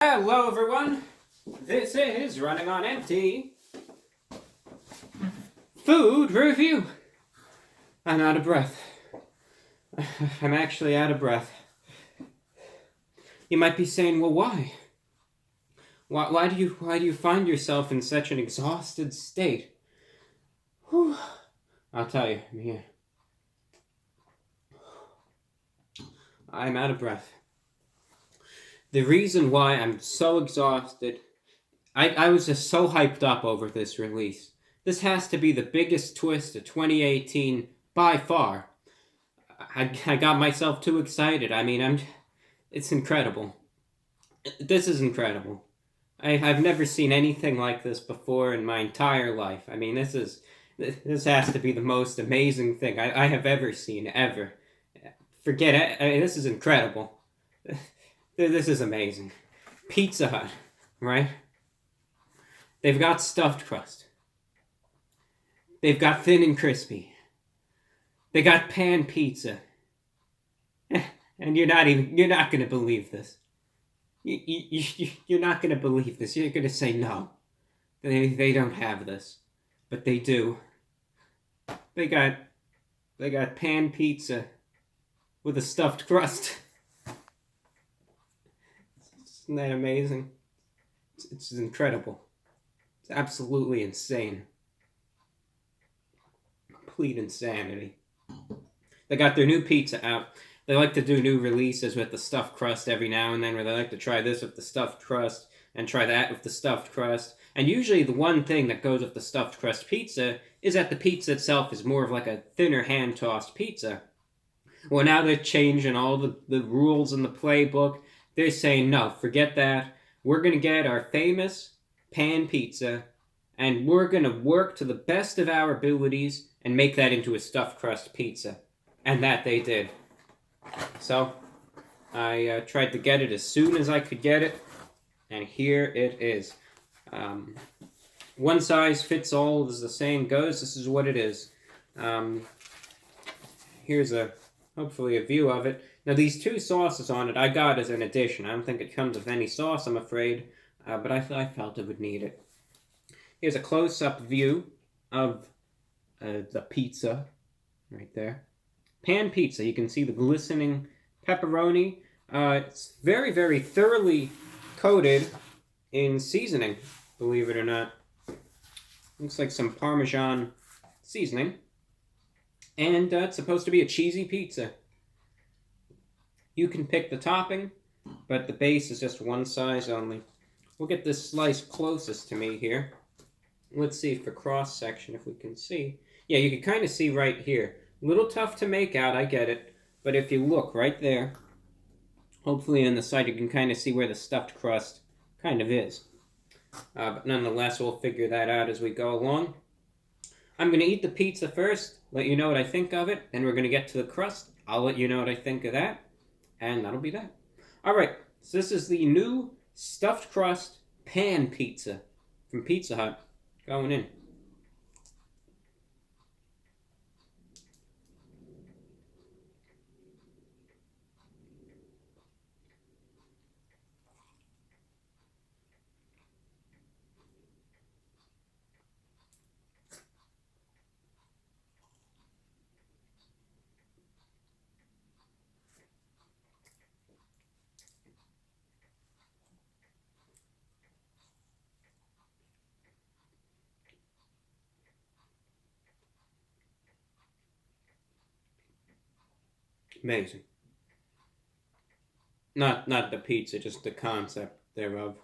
Hello everyone, this is Running on Empty Food Review. I'm out of breath. I'm actually out of breath. You might be saying, well, why? Why do you find yourself in such an exhausted state? Whew. I'll tell you, I'm here. I'm out of breath. The reason why I'm so exhausted, I was just so hyped up over this release. This has to be the biggest twist of 2018 by far. I got myself too excited. I mean, it's incredible. This is incredible. I've never seen anything like this before in my entire life. I mean, this has to be the most amazing thing I have ever seen, ever. Forget it. I mean, this is incredible. This is amazing. Pizza Hut, right? They've got stuffed crust. They've got thin and crispy. They got pan pizza. And you're not gonna believe this. You're not gonna believe this. You're gonna say no. They don't have this. But they do. They got pan pizza with a stuffed crust. Isn't that amazing? It's incredible. It's absolutely insane. Complete insanity. They got their new pizza out. They like to do new releases with the stuffed crust every now and then, where they like to try this with the stuffed crust and try that with the stuffed crust. And usually the one thing that goes with the stuffed crust pizza is that the pizza itself is more of like a thinner hand-tossed pizza. Well, now they're changing all the rules in the playbook. They're saying, no, forget that. We're going to get our famous pan pizza, and we're going to work to the best of our abilities and make that into a stuffed crust pizza. And that they did. So, I tried to get it as soon as I could get it, and here it is. One size fits all, as the saying goes. This is what it is. Here's hopefully a view of it. Now, these two sauces on it, I got as an addition. I don't think it comes with any sauce, I'm afraid, but I felt it would need it. Here's a close-up view of the pizza, right there. Pan pizza, you can see the glistening pepperoni. It's very, very thoroughly coated in seasoning, believe it or not. Looks like some Parmesan seasoning. And it's supposed to be a cheesy pizza. You can pick the topping, but the base is just one size only. We'll get this slice closest to me here. Let's see for cross-section if we can see. Yeah, you can kind of see right here. A little tough to make out, I get it. But if you look right there, hopefully on the side you can kind of see where the stuffed crust kind of is. But nonetheless, we'll figure that out as we go along. I'm going to eat the pizza first, let you know what I think of it, then we're going to get to the crust. I'll let you know what I think of that, and that'll be that. Alright, so this is the new stuffed crust pan pizza from Pizza Hut. Going in. Amazing. Not the pizza, just the concept thereof.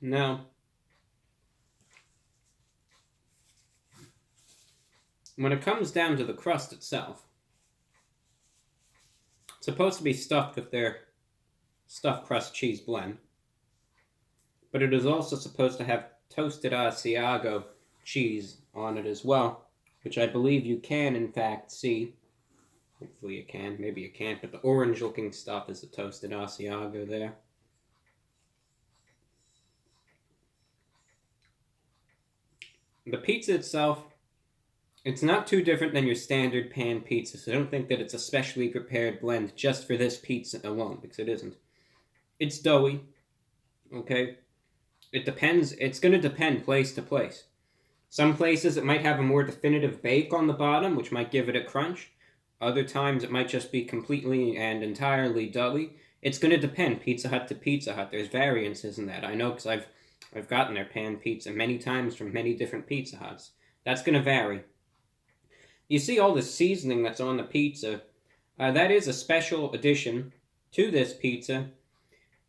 Now, when it comes down to the crust itself, It's supposed to be stuffed with their stuffed crust cheese blend, but it is also supposed to have toasted Asiago cheese on it as well, which I believe you can in fact see. Hopefully you can, maybe you can't, but the orange looking stuff is the toasted Asiago there. The pizza itself, it's not too different than your standard pan pizza, so don't think that it's a specially prepared blend just for this pizza alone, because it isn't. It's doughy, okay? It depends, it's going to depend place to place. Some places it might have a more definitive bake on the bottom, which might give it a crunch. Other times it might just be completely and entirely doughy. It's going to depend Pizza Hut to Pizza Hut. There's variances in that. I know because I've gotten their pan pizza many times from many different Pizza Huts. That's going to vary. You see all the seasoning that's on the pizza. That is a special addition to this pizza.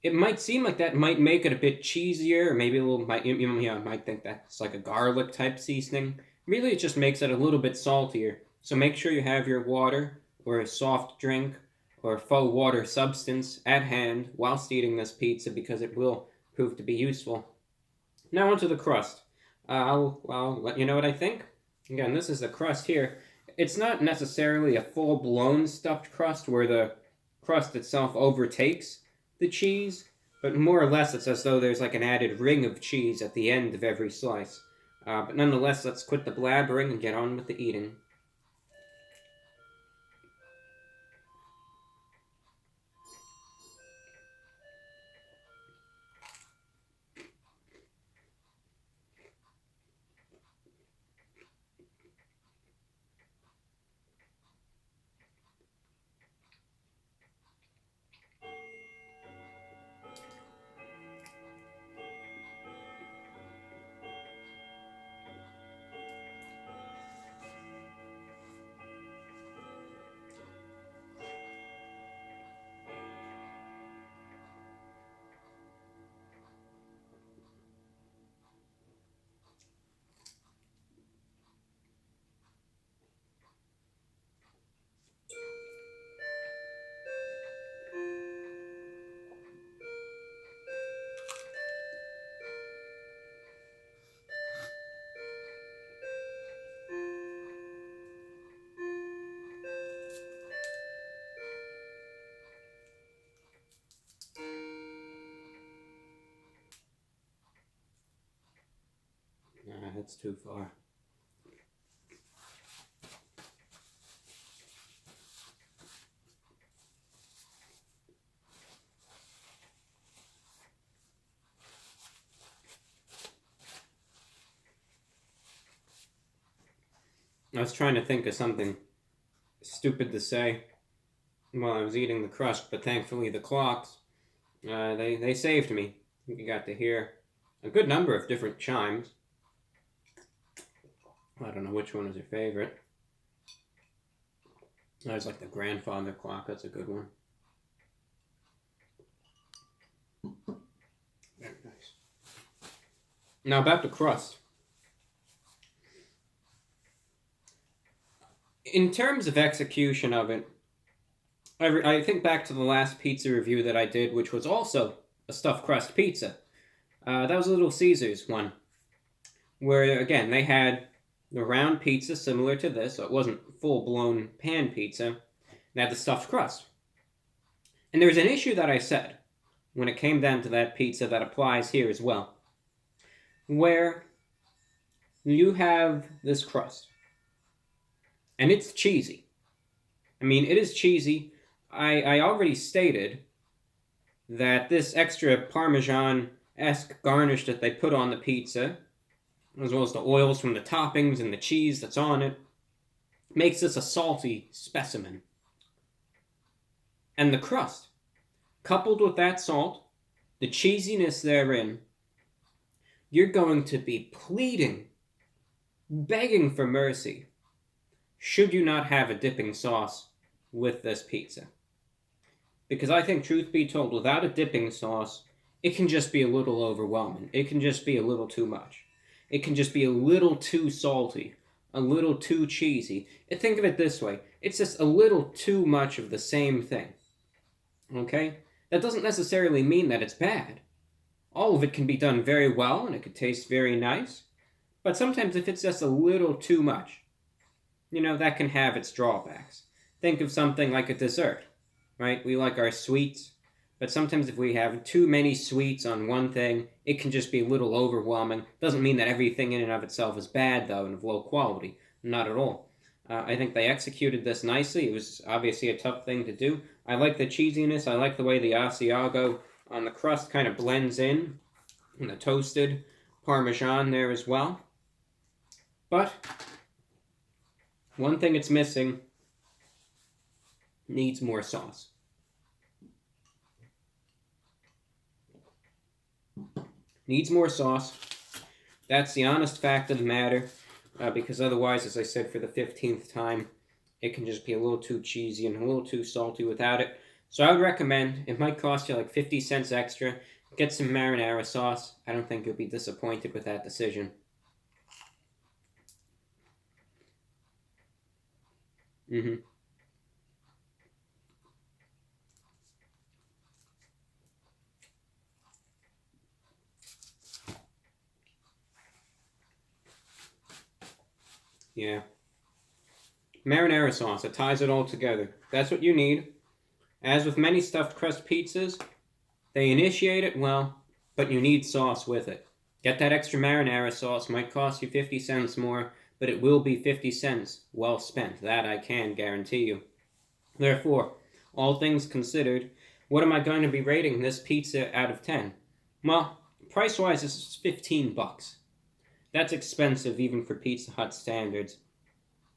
It might seem like that might make it a bit cheesier, or maybe a little. Might think that's like a garlic type seasoning. Really, it just makes it a little bit saltier. So make sure you have your water or a soft drink or faux water substance at hand whilst eating this pizza, because it will prove to be useful. Now onto the crust. I'll let you know what I think. Again, this is the crust here. It's not necessarily a full-blown stuffed crust where the crust itself overtakes the cheese, but more or less it's as though there's like an added ring of cheese at the end of every slice. But nonetheless, let's quit the blabbering and get on with the eating. That's too far. I was trying to think of something stupid to say while I was eating the crust, but thankfully the clocks, they saved me. You got to hear a good number of different chimes. I don't know which one was your favorite. I was like the grandfather clock. That's a good one. Very nice. Now about the crust. In terms of execution of it, I think back to the last pizza review that I did, which was also a stuffed crust pizza. That was Little Caesars one, where again they had the round pizza similar to this, so it wasn't full-blown pan pizza. They had the stuffed crust. And there's an issue that I said when it came down to that pizza that applies here as well, where you have this crust, and it's cheesy. I mean, it is cheesy. I already stated that this extra Parmesan-esque garnish that they put on the pizza, as well as the oils from the toppings and the cheese that's on it, makes this a salty specimen. And the crust, coupled with that salt, the cheesiness therein, you're going to be pleading, begging for mercy, should you not have a dipping sauce with this pizza. Because I think, truth be told, without a dipping sauce, it can just be a little overwhelming. It can just be a little too much. It can just be a little too salty, a little too cheesy. And think of it this way. It's just a little too much of the same thing. Okay? That doesn't necessarily mean that it's bad. All of it can be done very well and it could taste very nice. But sometimes if it's just a little too much, that can have its drawbacks. Think of something like a dessert, right? We like our sweets, but sometimes if we have too many sweets on one thing, it can just be a little overwhelming. Doesn't mean that everything in and of itself is bad, though, and of low quality. Not at all. I think they executed this nicely. It was obviously a tough thing to do. I like the cheesiness. I like the way the Asiago on the crust kind of blends in, and the toasted Parmesan there as well. But one thing it's missing needs more sauce. Needs more sauce. That's the honest fact of the matter. Because otherwise, as I said for the 15th time, it can just be a little too cheesy and a little too salty without it. So I would recommend, it might cost you like 50 cents extra, get some marinara sauce. I don't think you'll be disappointed with that decision. Mm-hmm. Yeah. Marinara sauce, it ties it all together. That's what you need. As with many stuffed crust pizzas, they initiate it well, but you need sauce with it. Get that extra marinara sauce, might cost you 50 cents more, but it will be 50 cents well spent. That I can guarantee you. Therefore, all things considered, what am I going to be rating this pizza out of 10? Well, price-wise, this is 15 bucks. That's expensive even for Pizza Hut standards.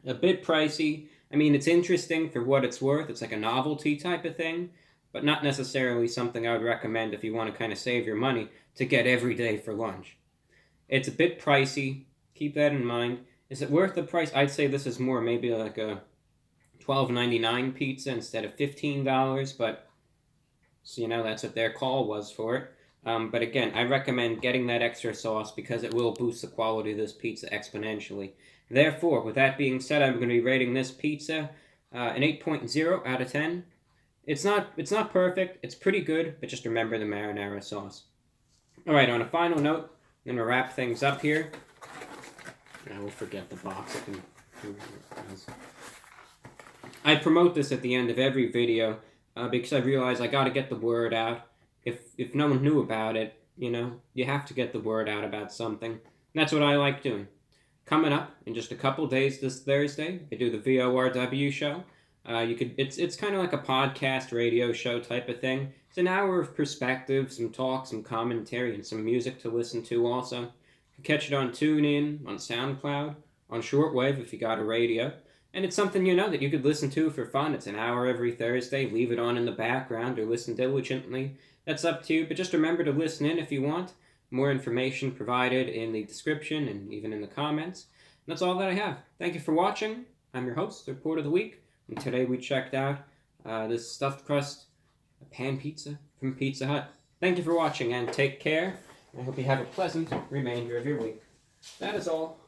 A bit pricey. I mean, it's interesting for what it's worth. It's like a novelty type of thing, but not necessarily something I would recommend if you want to kind of save your money to get every day for lunch. It's a bit pricey. Keep that in mind. Is it worth the price? I'd say this is more maybe like a $12.99 pizza instead of $15, but so, that's what their call was for it. But again, I recommend getting that extra sauce because it will boost the quality of this pizza exponentially. Therefore, with that being said, I'm going to be rating this pizza an 8.0 out of 10. It's not perfect. It's pretty good, but just remember the marinara sauce. All right, on a final note, I'm going to wrap things up here. I will forget the box. I promote this at the end of every video because I realize I got to get the word out. If no one knew about it, you have to get the word out about something. And that's what I like doing. Coming up in just a couple days this Thursday, I do the VORW show. It's kind of like a podcast radio show type of thing. It's an hour of perspective, some talk, some commentary, and some music to listen to also. You can catch it on TuneIn, on SoundCloud, on shortwave if you got a radio. And it's something, that you could listen to for fun. It's an hour every Thursday. Leave it on in the background or listen diligently. That's up to you, but just remember to listen in if you want. More information provided in the description and even in the comments. And that's all that I have. Thank you for watching. I'm your host, the Report of the Week. And today we checked out this stuffed crust pan pizza from Pizza Hut. Thank you for watching and take care. I hope you have a pleasant remainder of your week. That is all.